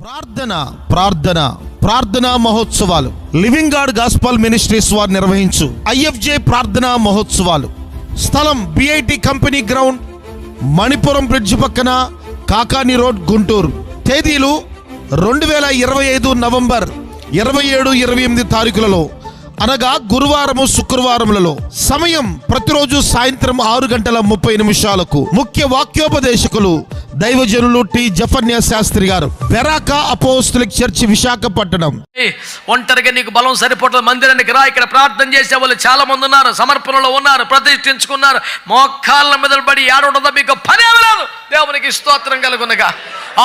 ప్రార్థనా మహోత్సవాలు living God gospel ministries వారు నిర్వహించు ఐఎఫ్జే ప్రార్థనా మహోత్సవాలు. స్థలం BIT company ground, Manipuram bridge పక్కన, కాకాని రోడ్, గుంటూరు. తేదీలు 2025 నవంబర్ 27, 28 తారీఖులలో, అనగా గురువారము, శుక్రవారములలో. సమయం ప్రతిరోజు సాయంత్రం 6:30 ముఖ్య వాక్యోపదేశకులు దైవజనులు టి జఫన్య శాస్త్రి గారు, బెరాకా అపోస్తలిక్ చర్చి, విశాఖపట్నం. ఒంటరిగా నీకు బలం సరిపోతుంది, మందిరానికి రా. ఇక్కడ ప్రార్థన చేసే వాళ్ళు చాలా మంది ఉన్నారు, సమర్పణలో ఉన్నారు, ప్రతిష్ఠించుకున్నారు. మోకాళ్ళ మీద పడి ఏడుండదో మీకు పని లేదు. దేవునికి స్తోత్రం కలుగునగా.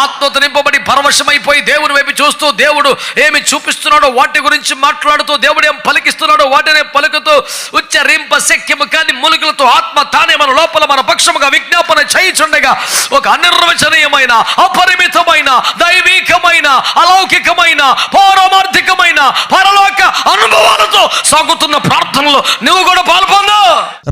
ఆత్మతో నింపబడి పరవశమైపోయి దేవుని వైపు చూస్తూ, దేవుడు ఏమి చూపిస్తున్నాడో వాటి గురించి మాట్లాడుతూ, దేవుడు ఏం పలికిస్తున్నాడో వాటినే పలుకుతూ, ఉచ్చరింప శక్యము కాని మూలికలతో ఆత్మ తానే మన లోపల మన పక్షముగా విజ్ఞాపన చేయుచుండగా, ఒక అనిర్వచనీయమైన, అపరిమితమైన, దైవికమైన, అలౌకికమైన, పారమార్థికమైన, పరలోక అనుభవాలతో సాగుతున్న ప్రార్థనలో నువ్వు కూడా పాల్పొందు.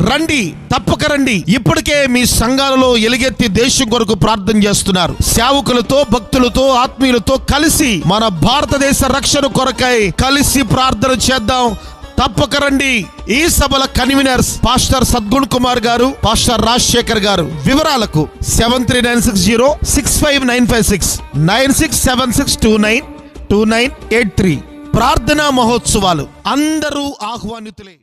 రండి, తప్పక రండి. ఇప్పటికే మీ సంఘాలలో ఎలుగెత్తి దేశం కొరకు ప్రార్థన చేస్తున్నారు. సేవకులతో, భక్తులతో, ఆత్మీయులతో కలిసి మన భారతదేశ రక్షణ కొరకై కలిసి ప్రార్థన చేద్దాం. తప్పక రండి. ఈ సభల కన్వీనర్స్ పాస్టర్ సద్గుణ్ కుమార్ గారు, పాస్టర్ రాజశేఖర్ గారు. వివరాలకు 7396065956 9676292983. ప్రార్థనా మహోత్సవాలు అందరూ ఆహ్వానితులే.